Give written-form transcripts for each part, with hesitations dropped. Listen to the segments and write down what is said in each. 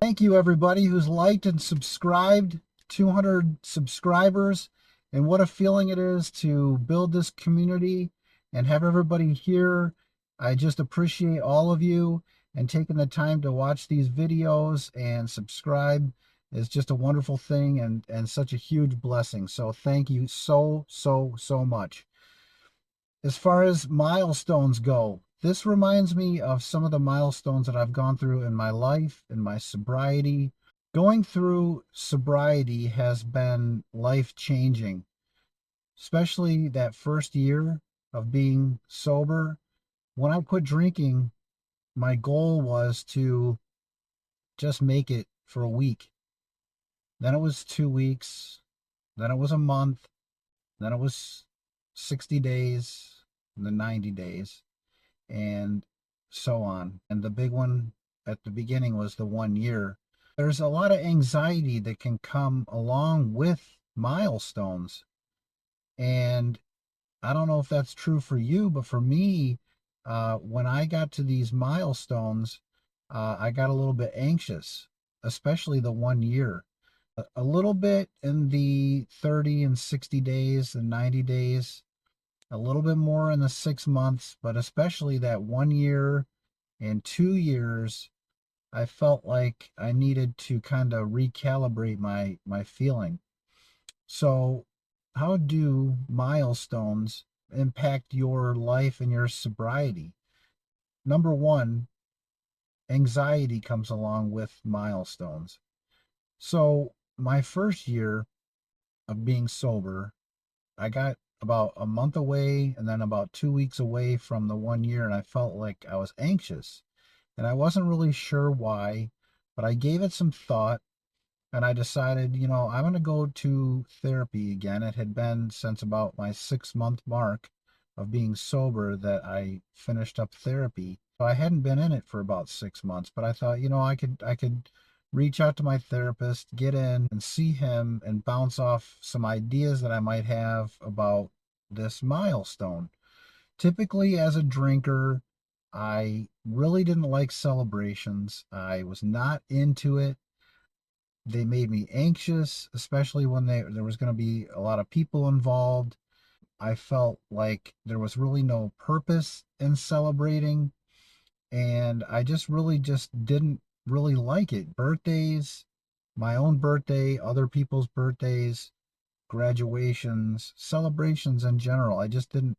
Thank you, everybody who's liked and subscribed. 200 subscribers. And what a feeling it is to build this community and have everybody here. I just appreciate all of you and taking the time to watch these videos and subscribe is just a wonderful thing and such a huge blessing. So thank you so much. As far as milestones go, this reminds me of some of the milestones that I've gone through in my life, in my sobriety. Going through sobriety has been life changing, especially that first year of being sober. When I quit drinking, my goal was to just make it for a week. Then it was 2 weeks. Then it was a month. Then it was 60 days, and then 90 days. And so on. And the big one at the beginning was the 1 year. There's a lot of anxiety that can come along with milestones. And I don't know if that's true for you, but for me, when I got to these milestones, I got a little bit anxious, especially the 1 year. A little bit in the 30 and 60 days and 90 days, a little bit more in the 6 months, but especially that 1 year and 2 years, I felt like I needed to kind of recalibrate my feeling. So, how do milestones impact your life and your sobriety? Number one, anxiety comes along with milestones. So, my first year of being sober, I got about a month away and then about 2 weeks away from the 1 year, and I felt like I was anxious. And I wasn't really sure why, but I gave it some thought and I decided, I'm going to go to therapy again. It had been since about my 6 month mark of being sober that I finished up therapy. So I hadn't been in it for about 6 months, but I thought, I could reach out to my therapist, get in and see him and bounce off some ideas that I might have about this milestone. Typically, as a drinker, I really didn't like celebrations. I was not into it. They made me anxious, especially when there was going to be a lot of people involved. I felt like there was really no purpose in celebrating, and I just didn't really like it. Birthdays, my own birthday, other people's birthdays, graduations, celebrations in general. I just didn't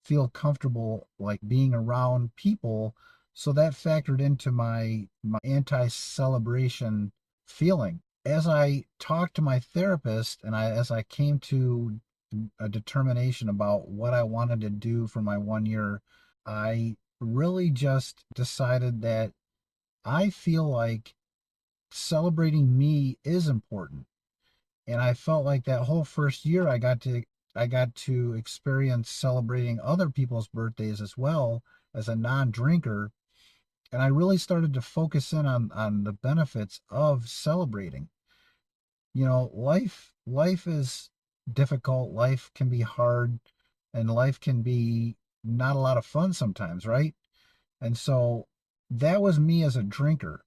feel comfortable like being around people. So that factored into my anti-celebration feeling. As I talked to my therapist and as I came to a determination about what I wanted to do for my 1 year, I really just decided that I feel like celebrating me is important. And I felt like that whole first year I got to experience celebrating other people's birthdays as well as a non-drinker, and I really started to focus in on the benefits of celebrating. Life is difficult, life can be hard, and life can be not a lot of fun sometimes, right? And so that was me as a drinker.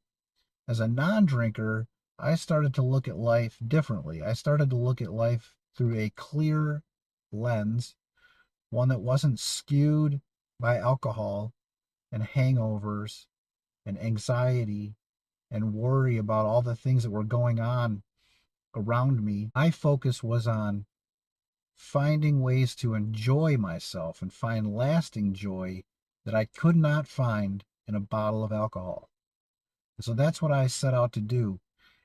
As a non-drinker, I started to look at life differently. I started to look at life through a clear lens, one that wasn't skewed by alcohol and hangovers and anxiety and worry about all the things that were going on around me. My focus was on finding ways to enjoy myself and find lasting joy that I could not find in a bottle of alcohol. And so that's what I set out to do.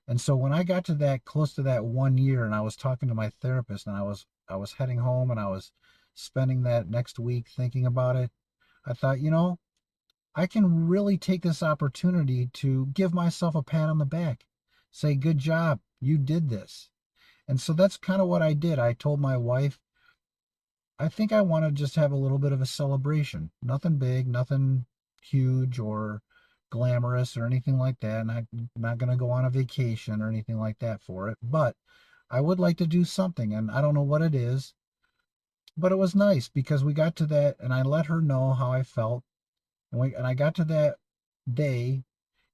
And so when I got to that close to that 1 year and I was talking to my therapist and I was heading home and I was spending that next week thinking about it, I thought, I can really take this opportunity to give myself a pat on the back. Say, good job, you did this. And so that's kind of what I did. I told my wife, I think I want to just have a little bit of a celebration. Nothing big, nothing huge or glamorous or anything like that. And I'm not going to go on a vacation or anything like that for it. But I would like to do something. And I don't know what it is. But it was nice because we got to that and I let her know how I felt. And I got to that day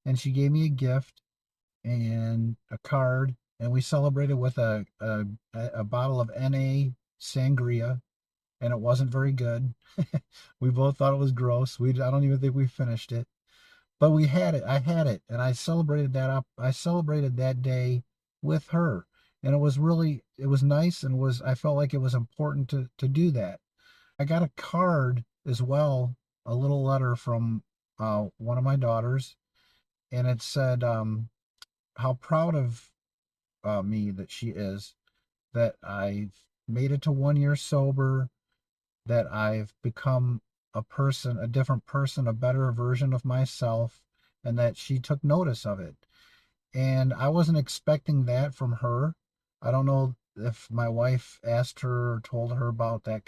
and she gave me a gift. and a card, and we celebrated with a bottle of NA sangria, and it wasn't very good. We both thought it was gross. I don't even think we finished it, but we had it. I had it, and I celebrated that up. I celebrated that day with her, and it was nice, and was I felt like it was important to do that. I got a card as well, a little letter from one of my daughters, and it said how proud of me that she is, that I've made it to 1 year sober, that I've become a different person, a better version of myself, and that she took notice of it. And I wasn't expecting that from her. I don't know if my wife asked her or told her about that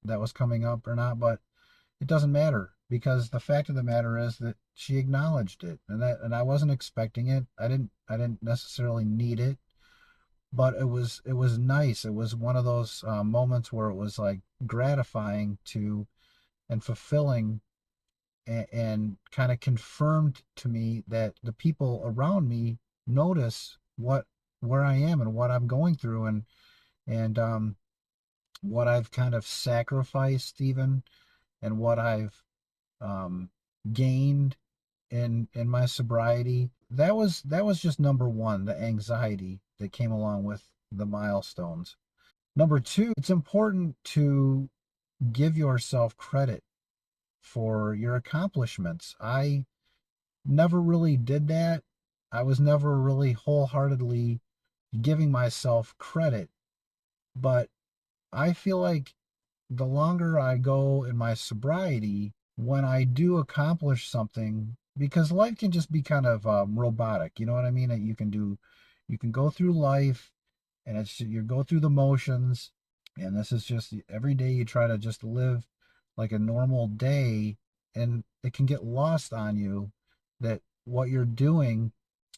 was coming up or not, but it doesn't matter, because the fact of the matter is that she acknowledged it, and I wasn't expecting it. I didn't necessarily need it, but it was nice. It was one of those moments where it was like gratifying to and fulfilling, and kind of confirmed to me that the people around me notice where I am and what I'm going through, and what I've kind of sacrificed even, and what I've um, gained in my sobriety. That was just number one, the anxiety that came along with the milestones. Number two, it's important to give yourself credit for your accomplishments. I never really did that. I was never really wholeheartedly giving myself credit, but I feel like the longer I go in my sobriety, when I do accomplish something, because life can just be kind of robotic, you know what I mean? That you can go through life, and you go through the motions, and this is just every day you try to just live like a normal day, and it can get lost on you that what you're doing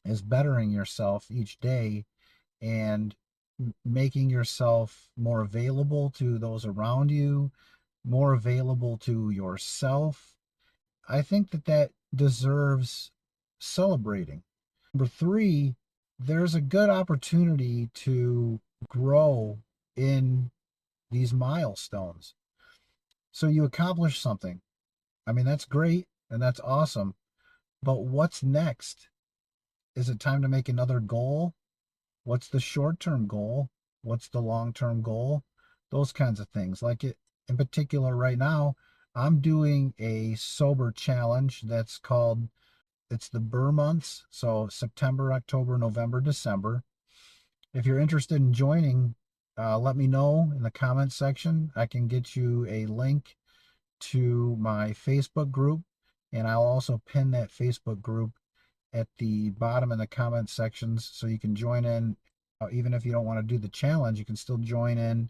is bettering yourself each day, and making yourself more available to those around you, more available to yourself. I think that deserves celebrating. Number three, there's a good opportunity to grow in these milestones. So you accomplish something. I mean, that's great and that's awesome. But what's next? Is it time to make another goal? What's the short term goal? What's the long term goal? Those kinds of things. Like it in particular, right now, I'm doing a sober challenge that's called, it's the Burr months. So September, October, November, December. If you're interested in joining, let me know in the comments section. I can get you a link to my Facebook group, and I'll also pin that Facebook group at the bottom in the comment sections so you can join in. Even if you don't want to do the challenge, you can still join in.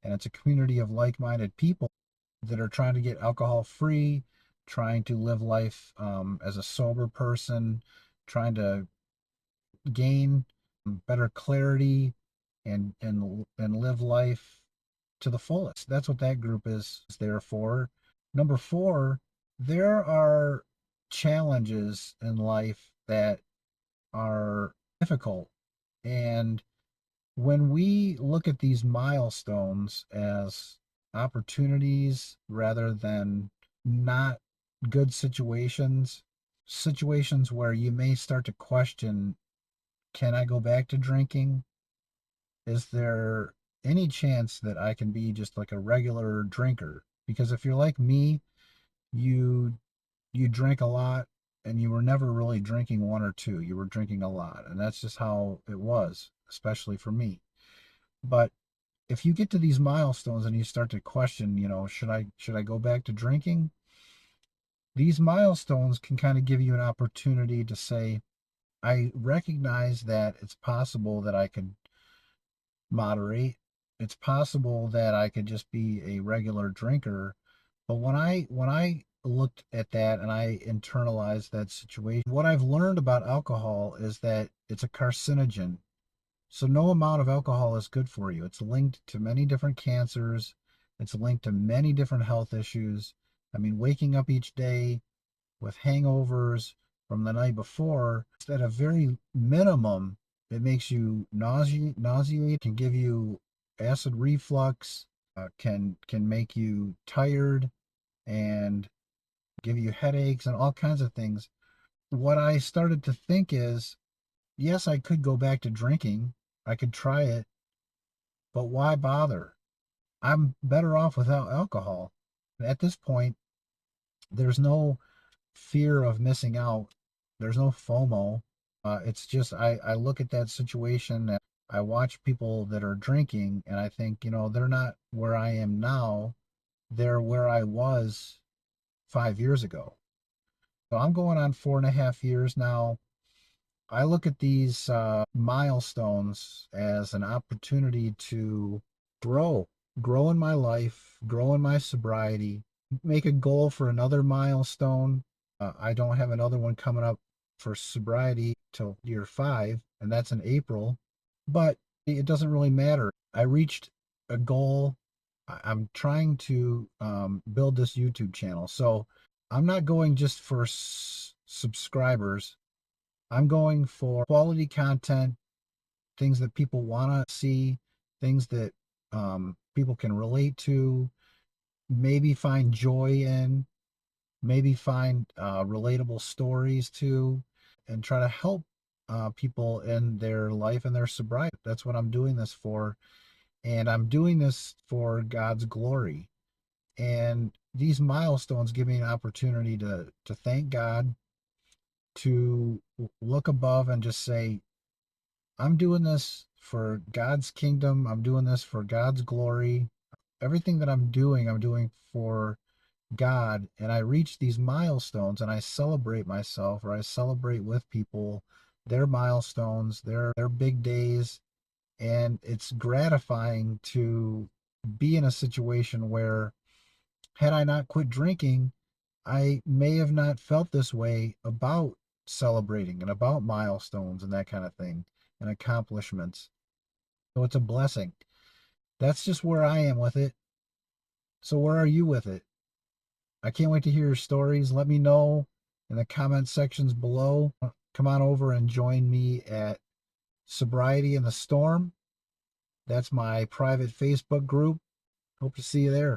And it's a community of like minded people that are trying to get alcohol free, trying to live life as a sober person, trying to gain better clarity, and live life to the fullest. That's what that group is there for. Number four, there are challenges in life that are difficult. And when we look at these milestones as opportunities rather than not good situations, situations where you may start to question, can I go back to drinking? Is there any chance that I can be just like a regular drinker? Because if you're like me, you you drink a lot, and you were never really drinking one or two. You were drinking a lot, and that's just how it was, especially for me. But if you get to these milestones and you start to question, should I go back to drinking? These milestones can kind of give you an opportunity to say, I recognize that it's possible that I could moderate. It's possible that I could just be a regular drinker. But when I looked at that and I internalized that situation, what I've learned about alcohol is that it's a carcinogen. So no amount of alcohol is good for you. It's linked to many different cancers. It's linked to many different health issues. I mean, waking up each day with hangovers, from the night before, at a very minimum, it makes you nauseate, can give you acid reflux, can make you tired and give you headaches and all kinds of things. What I started to think is, yes, I could go back to drinking. I could try it, but why bother? I'm better off without alcohol. At this point, there's no fear of missing out. There's no FOMO. It's just I look at that situation and I watch people that are drinking and I think, they're not where I am now. They're where I was 5 years ago. So I'm going on 4.5 years now. I look at these milestones as an opportunity to grow, grow in my life, grow in my sobriety, make a goal for another milestone. I don't have another one coming up for sobriety till year 5, and that's in April, but it doesn't really matter. I reached a goal. I'm trying to build this YouTube channel. So I'm not going just for subscribers. I'm going for quality content, things that people want to see, things that people can relate to, maybe find joy in, maybe find relatable stories too, and try to help people in their life and their sobriety. That's what I'm doing this for. And I'm doing this for God's glory. And these milestones give me an opportunity to thank God, to look above and just say, I'm doing this for God's kingdom. I'm doing this for God's glory. Everything that I'm doing for God. And I reach these milestones and I celebrate myself, or I celebrate with people their milestones, their big days. And it's gratifying to be in a situation where, had I not quit drinking, I may have not felt this way about celebrating and about milestones and that kind of thing and accomplishments. So it's a blessing. That's just where I am with it. So where are you with it? I can't wait to hear your stories. Let me know in the comment sections below. Come on over and join me at Sobriety in the Storm. That's my private Facebook group. Hope to see you there.